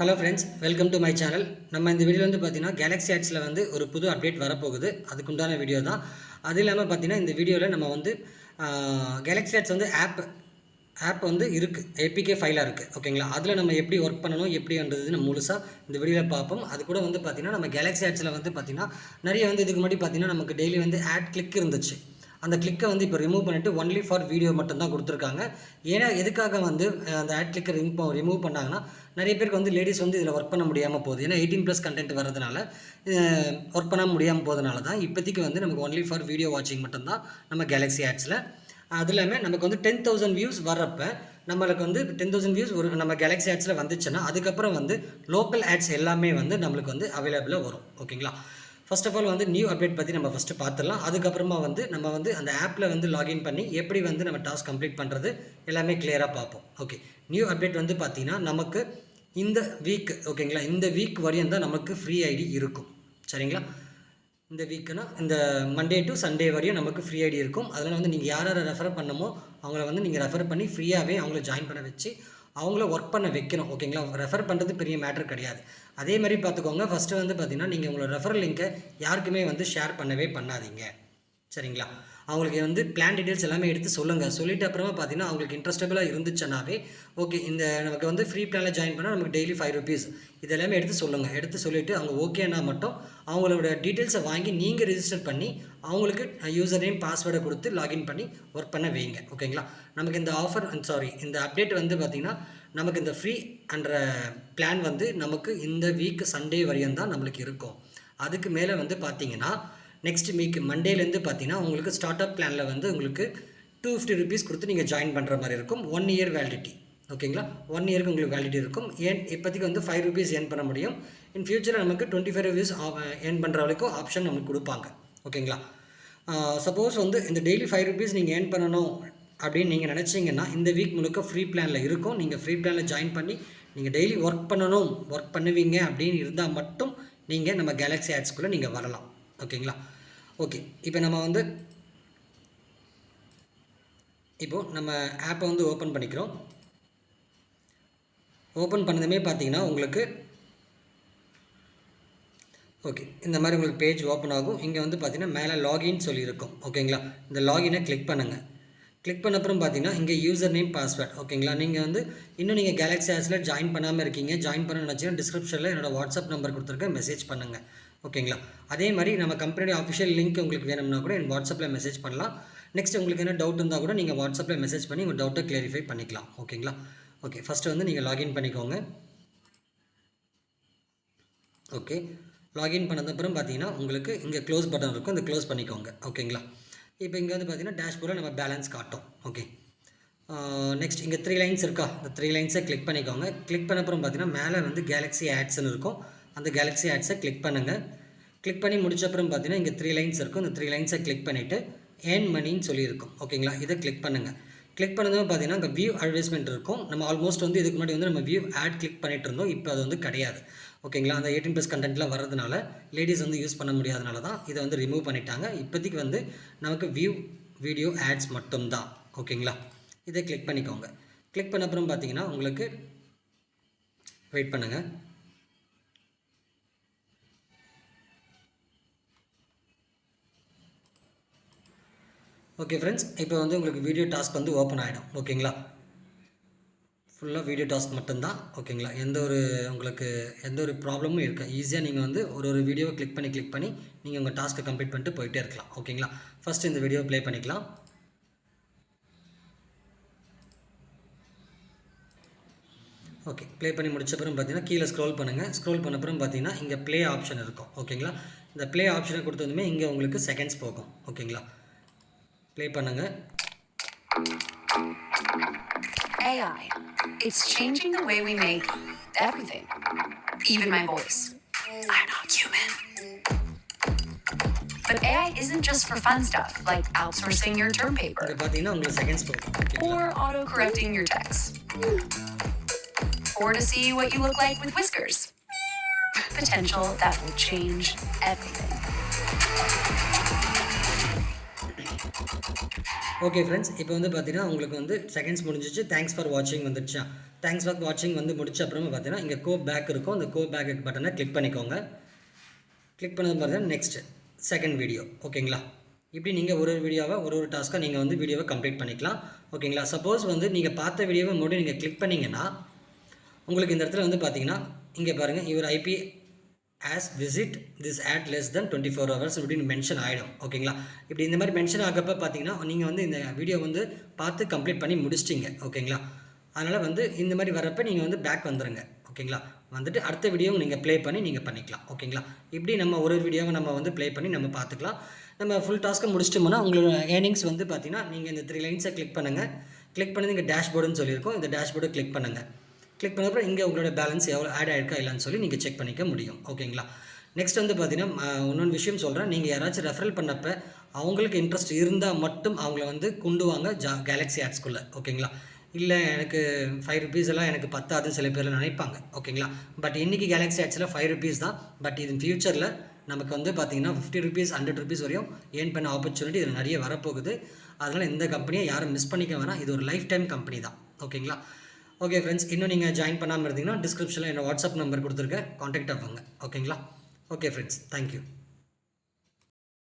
Hello friends, welcome to my channel. நம்ம இந்த வீடியோவில் வந்து பார்த்தீங்கன்னா கேலக்ஸி ஆட்ஸில் வந்து ஒரு புது அப்டேட் வரப்போகுது. அதுக்குண்டான வீடியோ தான். அது இல்லாமல் பார்த்தீங்கன்னா இந்த வீடியோவில் நம்ம வந்து கேலக்ஸி ஆட்ஸ் வந்து ஆப் வந்து இருக்குது, ஏபிகே ஃபைலாக இருக்குது. ஓகேங்களா? அதில் நம்ம எப்படி ஒர்க் பண்ணணும், எப்படின்றது நம்ம முழுசாக இந்த வீடியோவில் பார்ப்போம். அது கூட வந்து பார்த்திங்கன்னா நம்ம கேலக்ஸி ஆட்ஸில் வந்து பார்த்திங்கன்னா நிறைய வந்து இதுக்கு முன்னாடி பார்த்திங்கன்னா நமக்கு டெய்லி வந்து ஆட் கிளிக் இருந்துச்சு. அந்த கிளிக்கை வந்து இப்போ ரிமூவ் பண்ணிவிட்டு ஒன்லி ஃபார் வீடியோ மட்டும்தான் கொடுத்துருக்காங்க. ஏன்னா எதுக்காக வந்து அந்த ஆட் கிளிக்கை ரிமூவ் பண்ணாங்கன்னா நிறைய பேருக்கு வந்து லேடிஸ் வந்து இதில் ஒர்க் பண்ண முடியாமல் போகுது. ஏன்னா 18+ கண்டென்ட் வரதுனால ஒர்க் பண்ண முடியாமல் போகிறதுனால தான் இப்போதைக்கு வந்து நமக்கு ஒன்லி ஃபார் வீடியோ வாட்சிங் மட்டும்தான் நம்ம கேலக்ஸி ஆட்ஸில். அது இல்லாமல் நமக்கு வந்து 10,000 வியூஸ் வர்றப்போ நம்மளுக்கு வந்து 10,000 வியூஸ் ஒரு நம்ம கேலக்ஸி ஆட்ஸில் வந்துச்சுன்னா அதுக்கப்புறம் வந்து லோக்கல் ஆட்ஸ் எல்லாமே வந்து நம்மளுக்கு வந்து அவைலபிளாக வரும். ஓகேங்களா? ஃபர்ஸ்ட் ஆஃப் ஆல் வந்து நியூ அப்டேட் பற்றி நம்ம ஃபஸ்ட்டு பார்த்துடலாம். அதுக்கப்புறமா வந்து நம்ம வந்து அந்த ஆப்பில் வந்து லாகின் பண்ணி எப்படி வந்து நம்ம டாஸ்க் கம்ப்ளீட் பண்ணுறது எல்லாமே கிளியராக பார்ப்போம். ஓகே, நியூ அப்டேட் வந்து பார்த்திங்கன்னா நமக்கு இந்த வீக், ஓகேங்களா, இந்த வீக் வரையும் தான் நமக்கு ஃப்ரீ ஐடி இருக்கும். சரிங்களா? இந்த வீக்குனா இந்த மண்டே டு சண்டே வரையும் நமக்கு ஃப்ரீ ஐடி இருக்கும். அதில் வந்து நீங்கள் யாரை ரெஃபர் பண்ணமோ அவங்கள வந்து நீங்கள் ரெஃபர் பண்ணி ஃப்ரீயாகவே அவங்கள ஜாயின் பண்ண வச்சு அவங்கள ஒர்க் பண்ண வைக்கணும். ஓகேங்களா? ரெஃபர் பண்ணுறது பெரிய மேட்டர் கிடையாது. அதே மாதிரி பார்த்துக்கோங்க, ஃபஸ்ட்டு வந்து பார்த்திங்கன்னா நீங்கள் உங்களோட ரெஃபரல் லிங்கை யாருக்குமே வந்து ஷேர் பண்ணவே பண்ணாதீங்க. சரிங்களா? அவங்களுக்கு வந்து பிளான் டீட்டெயில்ஸ் எல்லாமே எடுத்து சொல்லுங்கள். சொல்லிவிட்டு அப்புறமா பார்த்தீங்கன்னா அவங்களுக்கு இன்ட்ரெஸ்டபுளாக இருந்துச்சுன்னாவே ஓகே, இந்த நமக்கு வந்து ஃப்ரீ பிளானில் ஜாயின் பண்ணால் நமக்கு டெய்லி 5 rupees இது எல்லாமே எடுத்து சொல்லுங்கள். எடுத்து சொல்லிவிட்டு அவங்க ஓகேனா மட்டும் அவங்களோட டீட்டெயில்ஸை வாங்கி நீங்கள் ரிஜிஸ்டர் பண்ணி அவங்களுக்கு யூசர் நேம் பாஸ்வேர்டை கொடுத்து லாகின் பண்ணி ஒர்க் பண்ண வைங்க. ஓகேங்களா? நமக்கு இந்த ஆஃபர் இந்த அப்டேட் வந்து பார்த்திங்கன்னா நமக்கு இந்த ஃப்ரீ என்ற பிளான் வந்து நமக்கு இந்த வீக் சண்டே வரையும் தான் நம்மளுக்கு இருக்கும். அதுக்கு மேலே வந்து பார்த்திங்கன்னா நெக்ஸ்ட் வீக் மண்டேலேருந்து பார்த்தீங்கன்னா உங்களுக்கு ஸ்டார்ட் அப் பிளானில் வந்து உங்களுக்கு 250 rupees கொடுத்து நீங்கள் ஜாயின் பண்ணுற மாதிரி இருக்கும். 1 year வேலிடிட்டி. ஓகேங்களா? 1 yearக்கு உங்களுக்கு வேலிடிட்டி இருக்கும். இப்போதைக்கு வந்து 5 rupees ஏர்ன் பண்ண முடியும். இன் ஃபியூச்சரில் நமக்கு 25 rupees ஏர்ன் பண்ணுற வரைக்கும் ஆப்ஷன் நமக்கு கொடுப்பாங்க. ஓகேங்களா? சப்போஸ் வந்து இந்த டெய்லி 5 rupees நீங்கள் ஏர்ன் பண்ணணும் அப்படின்னு நீங்கள் நினச்சிங்கன்னா இந்த வீக் முழுக்க ஃப்ரீ பிளானில் இருக்கும். நீங்கள் ஃப்ரீ பிளானில் ஜாயின் பண்ணி நீங்கள் டெய்லி ஒர்க் பண்ணுவீங்க அப்படின்னு இருந்தால் மட்டும் நீங்கள் நம்ம கேலக்ஸி ஆட்ஸ்குள்ளே நீங்கள் வரலாம். ஓகேங்களா? ஓகே, இப்போ நம்ம வந்து நம்ம ஆப்பை வந்து ஓப்பன் பண்ணிக்கிறோம். ஓப்பன் பண்ணதுமே பார்த்தீங்கன்னா உங்களுக்கு ஓகே இந்த மாதிரி உங்களுக்கு பேஜ் ஓப்பன் ஆகும். இங்கே வந்து பார்த்தீங்கன்னா மேலே லாகின் சொல்லியிருக்கும். ஓகேங்களா? இந்த லாகினை கிளிக் பண்ணுங்கள். கிளிக் பண்ண அப்புறம் பார்த்தீங்கன்னா இங்கே யூசர் நேம் பாஸ்வேர்ட். ஓகேங்களா? நீங்கள் வந்து இன்னும் நீங்கள் கேலக்ஸி ஆட்ஸில் ஜாயின் பண்ணாமல் இருக்கீங்க, ஜாயின் பண்ண நினச்சிங்கன்னா டிஸ்கிரிப்ஷனில் என்னோடய வாட்ஸ்அப் நம்பர் கொடுத்துருக்கேன், மெசேஜ் பண்ணுங்கள். ஓகேங்களா? அதே மாதிரி நம்ம கம்பெனியோட அஃபிஷியல் லிங்க் உங்களுக்கு வேணும்னா கூட என் வாட்ஸ்அப்பில் மெசேஜ் பண்ணலாம். நெக்ஸ்ட் உங்களுக்கு என்ன டவுட் இருந்தால் கூட நீங்கள் வாட்ஸ்அப்பில் மெசேஜ் பண்ணி உங்கள் டவுட்டை கிளாரிஃபை பண்ணிக்கலாம். ஓகேங்களா? ஓகே, ஃபஸ்ட்டு வந்து நீங்கள் லாகின் பண்ணிக்கோங்க. ஓகே, லாகின் பண்ணதுக்கப்புறம் பார்த்தீங்கன்னா உங்களுக்கு இங்கே க்ளோஸ் பட்டன் இருக்கும், இந்த க்ளோஸ் பண்ணிக்கோங்க. ஓகேங்களா? இப்போ இங்கே வந்து பார்த்தீங்கன்னா டேஷ்போர்டில் நம்ம பேலன்ஸ் காட்டும். ஓகே, நெக்ஸ்ட் இங்கே 3 லைன்ஸ் இருக்கா, இந்த 3 லைன்ஸை கிளிக் பண்ணிக்கோங்க. கிளிக் பண்ண அப்புறம் பார்த்தீங்கன்னா மேலே வந்து கேலக்ஸி ஆட்ஸ்ன்னு இருக்கும். அந்த கேலக்ஸி ஆட்ஸை கிளிக் பண்ணுங்கள். கிளிக் பண்ணி முடிச்ச அப்புறம் பார்த்தீங்கன்னா இங்கே 3 லைன்ஸ் இருக்கும். இந்த 3 லைன்ஸை கிளிக் பண்ணிவிட்டு ஏர்ன் மணின்னு சொல்லியிருக்கும். ஓகேங்களா? இதை கிளிக் பண்ணுங்கள். கிளிக் பண்ணதும் பார்த்தீங்கன்னா இங்கே வியூ அட்வர்டைஸ்மெண்ட் இருக்கும். நம்ம ஆல்மோஸ்ட் வந்து இதுக்கு முன்னாடி வந்து நம்ம வியூ ஆட் கிளிக் பண்ணிட்டு இருந்தோம். இப்போ அது வந்து கிடையாது. ஓகேங்களா? அந்த 18+ கண்டென்ட்லாம் வரதுனால லேடிஸ் வந்து யூஸ் பண்ண முடியாதனால தான் இதை வந்து ரிமூவ் பண்ணிட்டாங்க. இப்போதைக்கு வந்து நமக்கு வியூ வீடியோ ஆட்ஸ் மட்டும்தான். ஓகேங்களா? இதை கிளிக் பண்ணிக்கோங்க. கிளிக் பண்ண அப்புறம் பார்த்தீங்கன்னா உங்களுக்கு வெயிட் பண்ணுங்கள். ஓகே ஃப்ரெண்ட்ஸ், இப்போ வந்து உங்களுக்கு வீடியோ டாஸ்க் வந்து ஓப்பன் ஆகிடும். ஓகேங்களா? ஃபுல்லாக வீடியோ டாஸ்க் மட்டும்தான். ஓகேங்களா? உங்களுக்கு எந்த ஒரு ப்ராப்ளமும் இருக்குது. ஈஸியாக நீங்கள் வந்து ஒரு வீடியோவை கிளிக் பண்ணி நீங்கள் உங்கள் டாஸ்க்கை கம்ப்ளீட் பண்ணிட்டு போயிட்டே இருக்கலாம். ஓகேங்களா? ஃபஸ்ட்டு இந்த வீடியோ ப்ளே பண்ணிக்கலாம். ஓகே, ப்ளே பண்ணி முடிச்ச அப்புறம் பார்த்தீங்கன்னா கீழே ஸ்க்ரோல் பண்ணுங்கள். ஸ்க்ரோல் பண்ண அப்புறம் பார்த்தீங்கன்னா இங்கே ப்ளே ஆப்ஷன் இருக்கும். ஓகேங்களா? இந்த ப்ளே ஆப்ஷனை கொடுத்ததுமே இங்கே உங்களுக்கு செகண்ட்ஸ் போகும். ஓகேங்களா? ப்ளே பண்ணுங்கள். AI. It's changing the way we make everything, even my voice. I'm not human. But AI isn't just for fun stuff like outsourcing your term paper or auto-correcting your text, or to see what you look like with whiskers. Potential that will change everything. Okay friends, இப்போ வந்து பார்த்தீங்கன்னா உங்களுக்கு வந்து seconds முடிஞ்சிச்சு. Thanks for வாட்சிங் வந்துடுச்சா? Thanks for வாட்சிங் வந்து முடிச்ச அப்புறமா பார்த்தீங்கன்னா இங்கே கோ பேக் இருக்கும். அந்த கோ பேக் பட்டனை கிளிக் பண்ணிக்கோங்க. கிளிக் பண்ணது பார்த்தீங்கன்னா நெக்ஸ்ட் செகண்ட் வீடியோ. ஓகேங்களா? இப்படி நீங்கள் ஒரு வீடியோவை ஒரு டாஸ்க்காக நீங்கள் வந்து வீடியோவை கம்ப்ளீட் பண்ணிக்கலாம். ஓகேங்களா? சப்போஸ் வந்து நீங்கள் பார்த்த வீடியோவை மறுபடியும் நீங்கள் கிளிக் பண்ணிங்கன்னா உங்களுக்கு இந்த இடத்துல வந்து பார்த்தீங்கன்னா இங்கே பாருங்கள், your IP has visit this ad less than 24 hours அப்படின்னு மென்ஷன் ஆகிடும். ஓகேங்களா? இப்படி இந்த மாதிரி மென்ஷன் ஆகப்போ பார்த்தீங்கன்னா நீங்கள் வந்து இந்த வீடியோ வந்து பார்த்து கம்ப்ளீட் பண்ணி முடிச்சிட்டிங்க. ஓகேங்களா? அதனால் வந்து இந்த மாதிரி வரப்போ நீங்கள் வந்து பேக் வந்துடுங்க. ஓகேங்களா? வந்துட்டு அடுத்த வீடியோவும் நீங்கள் ப்ளே பண்ணி நீங்கள் பண்ணிக்கலாம். ஓகேங்களா? இப்படி நம்ம ஒரு வீடியோவை நம்ம வந்து ப்ளே பண்ணி நம்ம பார்த்துக்கலாம். நம்ம ஃபுல் டாஸ்க்கை முடிச்சிட்டோம்னா உங்களோட ஏர்னிங்ஸ் வந்து பார்த்தீங்கன்னா நீங்கள் இந்த 3 லைன்ஸை கிளிக் பண்ணுங்கள். கிளிக் பண்ணி இங்கே டேஷ்போர்டுன்னு சொல்லியிருக்கோம். இந்த டேஷ்போர்டை கிளிக் பண்ணுங்கள். கிளிக் பண்ணப்பறம் இங்கே உங்களோட பேலன்ஸ் எவ்வளோ ஆட் ஆகிருக்கா இல்லைன்னு சொல்லி நீங்கள் செக் பண்ணிக்க முடியும். ஓகேங்களா? நெக்ஸ்ட் வந்து பார்த்தீங்கன்னா இன்னொன்று விஷயம் சொல்கிறேன். நீங்கள் யாராச்சும் ரெஃபரல் பண்ணப்போ அவங்களுக்கு இன்ட்ரெஸ்ட் இருந்தால் மட்டும் அவங்கள வந்து கொண்டு வாங்க கேலக்ஸி ஆட்ஸ்குள்ளே. ஓகேங்களா? இல்லை எனக்கு ₹5 எல்லாம் எனக்கு பத்தாதுன்னு சில பேர் நினைப்பாங்க. ஓகேங்களா? பட் இன்றைக்கி கேலக்ஸி ஆட்ஸில் ₹5 தான். பட் இது ஃப்யூச்சரில் நமக்கு வந்து பார்த்தீங்கன்னா ₹50 ₹100 வரையும் ஏர்ன் பண்ண ஆப்பர்ச்சுனிட்டி இதில் நிறைய வரப்போகுது. அதனால் இந்த கம்பெனியை யாரும் மிஸ் பண்ணிக்க வேணாம். இது ஒரு லைஃப் டைம் கம்பெனி தான். ஓகேங்களா? ஓகே ஃப்ரெண்ட்ஸ், இன்னும் நீங்கள் ஜாயின் பண்ணாமல் இருந்தீங்கன்னா டிஸ்கிரிப்ஷனில் என்னோட வாட்ஸ்அப் நம்பர் கொடுத்துருக்கேன். காண்டாக்ட் ஆகுங்க. ஓகேங்களா? Okay friends, thank you.